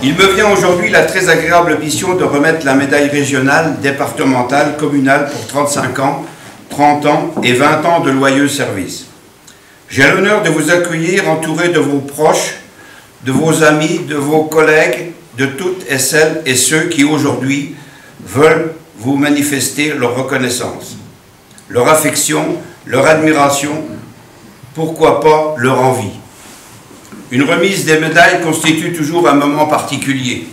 Il me vient aujourd'hui la très agréable mission de remettre la médaille régionale, départementale, communale pour 35 ans, 30 ans et 20 ans de loyaux services. J'ai l'honneur de vous accueillir entouré de vos proches, de vos amis, de vos collègues, de toutes et celles et ceux qui aujourd'hui veulent vous manifester leur reconnaissance, leur affection, leur admiration, pourquoi pas leur envie. Une remise des médailles constitue toujours un moment particulier,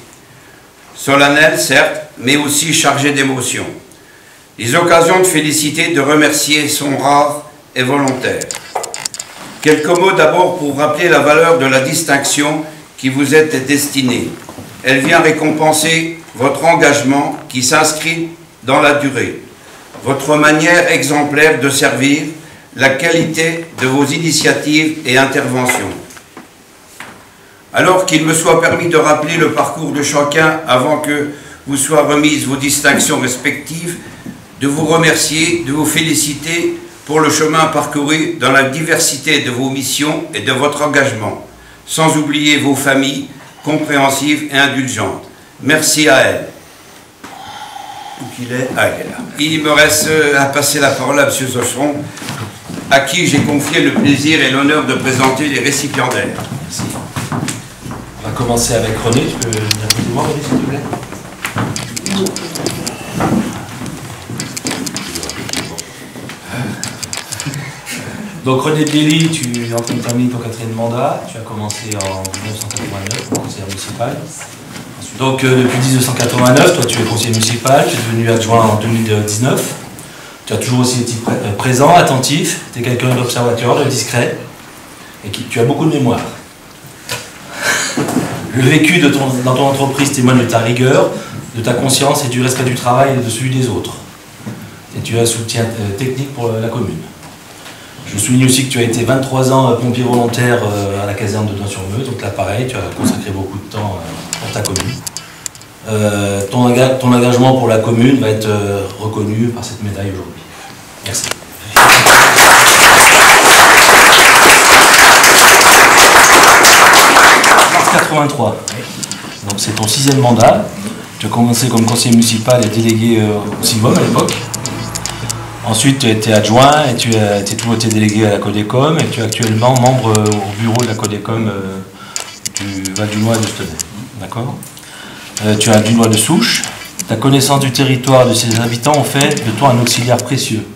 solennel certes, mais aussi chargé d'émotions. Les occasions de féliciter, de remercier sont rares et volontaires. Quelques mots d'abord pour rappeler la valeur de la distinction qui vous est destinée. Elle vient récompenser votre engagement qui s'inscrit dans la durée, votre manière exemplaire de servir, la qualité de vos initiatives et interventions. Alors qu'il me soit permis de rappeler le parcours de chacun avant que vous soient remises vos distinctions respectives, de vous remercier, de vous féliciter pour le chemin parcouru dans la diversité de vos missions et de votre engagement, sans oublier vos familles compréhensives et indulgentes. Merci à elles. Où qu'il est? Ah, il est là. Il me reste à passer la parole à M. Zocheron, à qui j'ai confié le plaisir et l'honneur de présenter les récipiendaires. Merci. On va commencer avec René. Tu peux venir à côté de moi, René, s'il te plaît? Donc René Bielli, tu es en train de terminer ton 4e mandat. Tu as commencé en 1989, conseiller municipal. Donc depuis 1989, toi tu es conseiller municipal, tu es devenu adjoint en 2019. Tu as toujours aussi été présent, attentif, tu es quelqu'un d'observateur, de discret, et tu as beaucoup de mémoire. Le vécu dans ton entreprise témoigne de ta rigueur, de ta conscience et du respect du travail et de celui des autres. Et tu as un soutien technique pour la commune. Je souligne aussi que tu as été 23 ans pompier volontaire à la caserne de Dun-sur-Meuse, donc là pareil, tu as consacré beaucoup de temps pour ta commune. Ton engagement pour la commune va être reconnu par cette médaille aujourd'hui. Merci. Mars 83, donc c'est ton 6e mandat. Tu as commencé comme conseiller municipal et délégué au CIVOM à l'époque. Ensuite, tu as été adjoint et tu as toujours été délégué à la Codecom et tu es actuellement membre au bureau de la Codecom du Val-du-Loing et de Stenay. D'accord ? Tu as du Loing de souche. Ta connaissance du territoire et de ses habitants ont fait de toi un auxiliaire précieux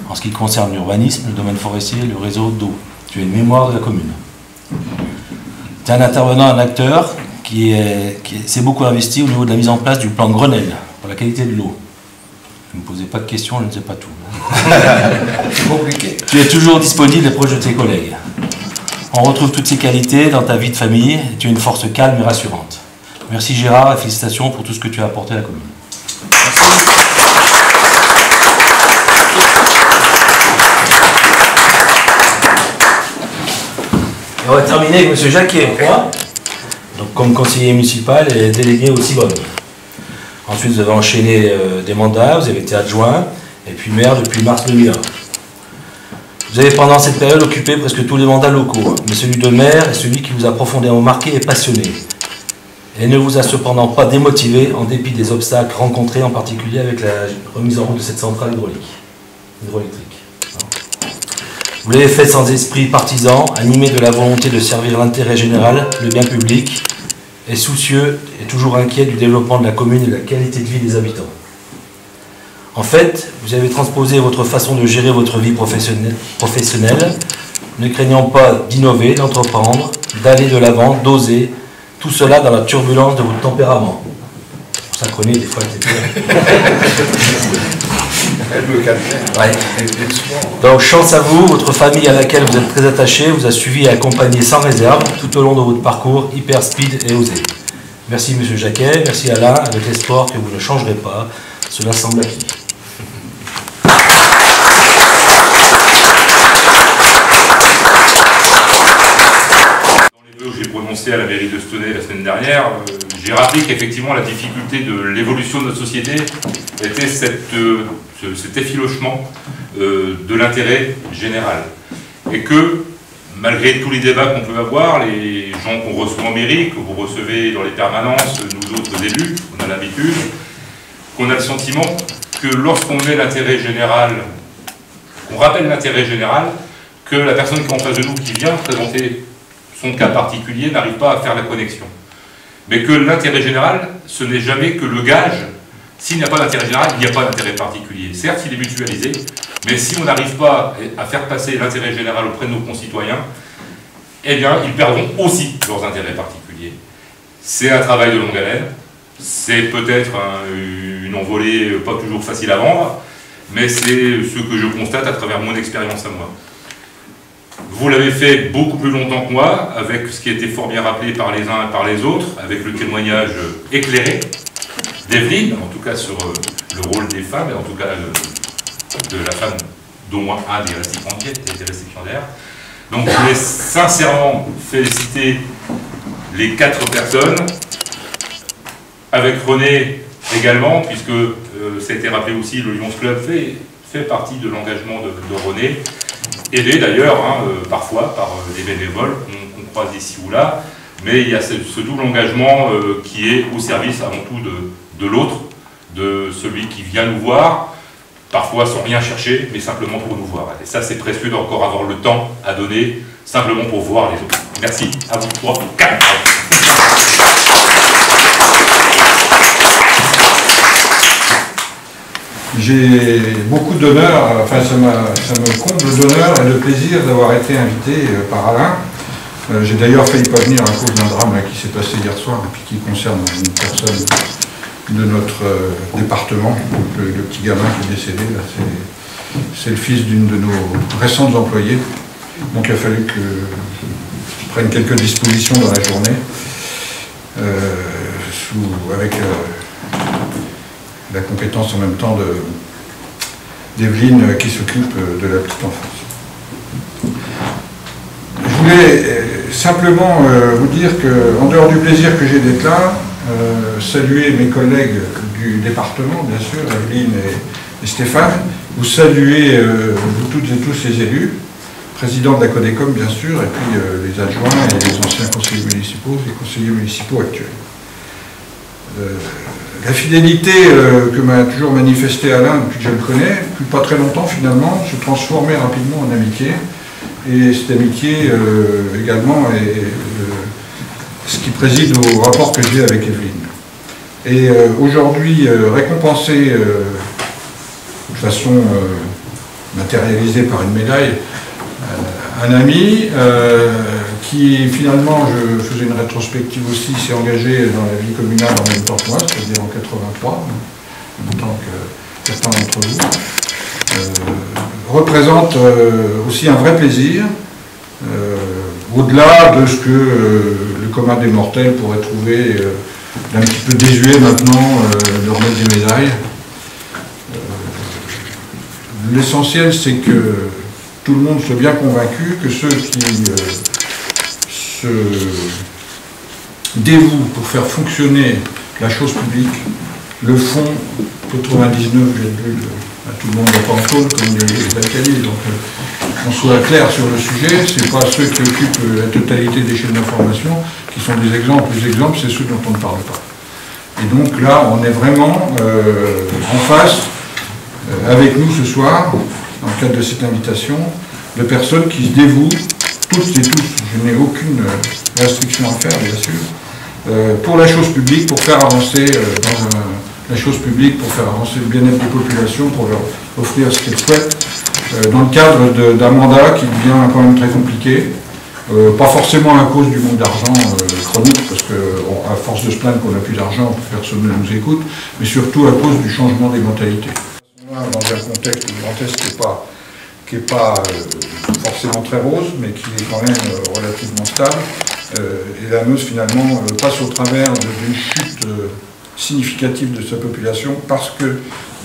en ce qui concerne l'urbanisme, le domaine forestier et le réseau d'eau. Tu as une mémoire de la commune. Tu es un intervenant, un acteur qui s'est beaucoup investi au niveau de la mise en place du plan Grenelle pour la qualité de l'eau. Ne me posez pas de questions, je ne sais pas tout. C'est compliqué. Tu es toujours disponible et proche de tes collègues. On retrouve toutes ces qualités dans ta vie de famille et tu es une force calme et rassurante. Merci Gérard et félicitations pour tout ce que tu as apporté à la commune. Merci. Et on va terminer avec M. Jacquet, donc comme conseiller municipal et délégué au CIVOM. Ensuite, vous avez enchaîné des mandats, vous avez été adjoint, et puis maire depuis mars 2001. Vous avez pendant cette période occupé presque tous les mandats locaux, mais celui de maire est celui qui vous a profondément marqué et passionné. Et ne vous a cependant pas démotivé en dépit des obstacles rencontrés, en particulier avec la remise en route de cette centrale hydroélectrique. Vous l'avez fait sans esprit partisan, animé de la volonté de servir l'intérêt général, le bien public, et soucieux et toujours inquiet du développement de la commune et de la qualité de vie des habitants. En fait, vous avez transposé votre façon de gérer votre vie professionnelle, ne craignant pas d'innover, d'entreprendre, d'aller de l'avant, d'oser, tout cela dans la turbulence de votre tempérament. Pour ça, René, des fois, Elle me calme. Ouais. Donc, chance à vous, votre famille à laquelle vous êtes très attaché vous a suivi et accompagné sans réserve tout au long de votre parcours hyper speed et osé. Merci M. Jacquet, merci Alain, avec l'espoir que vous ne changerez pas. Cela semble acquis. Dans les vœux que j'ai prononcés à la mairie de Stenay la semaine dernière, j'ai rappelé qu'effectivement la difficulté de l'évolution de notre société était cet effilochement de l'intérêt général. Et que malgré tous les débats qu'on peut avoir, les gens qu'on reçoit en mairie, que vous recevez dans les permanences, nous autres élus, on a l'habitude, qu'on a le sentiment que lorsqu'on met l'intérêt général, qu'on rappelle l'intérêt général, que la personne qui est en face de nous, qui vient présenter son cas particulier, n'arrive pas à faire la connexion. Mais que l'intérêt général, ce n'est jamais que le gage. S'il n'y a pas d'intérêt général, il n'y a pas d'intérêt particulier. Certes, il est mutualisé, mais si on n'arrive pas à faire passer l'intérêt général auprès de nos concitoyens, eh bien, ils perdront aussi leurs intérêts particuliers. C'est un travail de longue haleine, c'est peut-être une envolée pas toujours facile à vendre, mais c'est ce que je constate à travers mon expérience à moi. Vous l'avez fait beaucoup plus longtemps que moi, avec ce qui a été fort bien rappelé par les uns et par les autres, avec le témoignage éclairé d'Evelyne, en tout cas sur le rôle des femmes, et en tout cas de la femme d'au moins un des récipiendaires. Donc je voulais sincèrement féliciter les 4 personnes, avec René également, puisque ça a été rappelé aussi, le Lions Club fait partie de l'engagement de René, aidé d'ailleurs parfois par des bénévoles qu'on croise ici ou là, mais il y a ce double engagement qui est au service avant tout de l'autre, de celui qui vient nous voir, parfois sans rien chercher, mais simplement pour nous voir. Et ça, c'est précieux d'encore avoir le temps à donner, simplement pour voir les autres. Merci à vous 3, 4. J'ai beaucoup d'honneur, enfin ça me comble d'honneur et de plaisir d'avoir été invité par Alain. J'ai d'ailleurs failli pas venir à cause d'un drame qui s'est passé hier soir et qui concerne une personne de notre département, le petit gamin qui est décédé. C'est le fils d'une de nos récentes employées. Donc il a fallu que je prenne quelques dispositions dans la journée avec la compétence en même temps d'Evelyne qui s'occupe de la petite enfance. Je voulais simplement vous dire qu'en dehors du plaisir que j'ai d'être là, saluer mes collègues du département, bien sûr, Evelyne et Stéphane, vous saluer vous toutes et tous les élus, président de la Codecom bien sûr, et puis les adjoints et les anciens conseillers municipaux, les conseillers municipaux actuels. La fidélité que m'a toujours manifestée Alain depuis que je le connais, depuis pas très longtemps finalement, se transformait rapidement en amitié. Et cette amitié également est ce qui préside au rapport que j'ai avec Evelyne. Et aujourd'hui, récompensé de façon matérialisée par une médaille, un ami qui finalement, je faisais une rétrospective aussi, s'est engagé dans la vie communale en même temps que moi, c'est-à-dire en 83, en même temps que certains d'entre vous, représente aussi un vrai plaisir, au-delà de ce que le commun des mortels pourrait trouver d'un petit peu désuet maintenant de remettre des médailles. L'essentiel, c'est que tout le monde soit bien convaincu que ceux qui se dévouent pour faire fonctionner la chose publique le font 99,... Tout le monde n'est pas en faune, comme les alcalis, donc qu'on soit clair sur le sujet, ce n'est pas ceux qui occupent la totalité des chaînes d'information qui sont des exemples. Les exemples, c'est ceux dont on ne parle pas. Et donc là, on est vraiment en face, avec nous ce soir, dans le cadre de cette invitation, de personnes qui se dévouent, toutes et tous, je n'ai aucune restriction à faire, bien sûr, pour la chose publique, pour faire avancer la chose publique, pour faire avancer le bien-être des populations, pour leur offrir ce qu'elles souhaitent, dans le cadre d'un mandat qui devient quand même très compliqué, pas forcément à cause du manque d'argent chronique, parce qu'à force de se plaindre qu'on n'a plus d'argent, personne ne nous écoute, mais surtout à cause du changement des mentalités. Dans un contexte du Grand Est qui n'est pas forcément très rose, mais qui est quand même relativement stable, et la Meuse finalement passe au travers d'une chute significative de sa population, parce que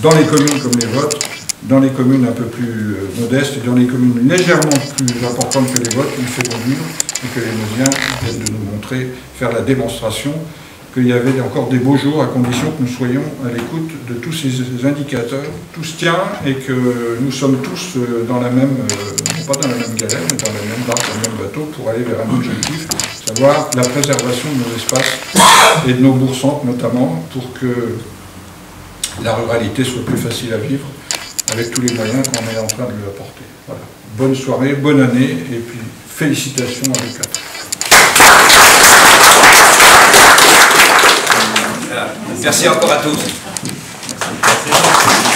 dans les communes comme les vôtres, dans les communes un peu plus modestes, et dans les communes légèrement plus importantes que les vôtres, il fait bon vivre, et que les Meusiens viennent de nous montrer, faire la démonstration qu'il y avait encore des beaux jours à condition que nous soyons à l'écoute de tous ces indicateurs. Tout se tient et que nous sommes tous dans la même, non pas dans la même galère, mais dans la même barque, dans le même bateau pour aller vers un objectif, savoir la préservation de nos espaces et de nos bourgs-centres notamment, pour que la ruralité soit plus facile à vivre avec tous les moyens qu'on est en train de lui apporter. Voilà. Bonne soirée, bonne année et puis félicitations à Lucas. Merci encore à tous. Merci.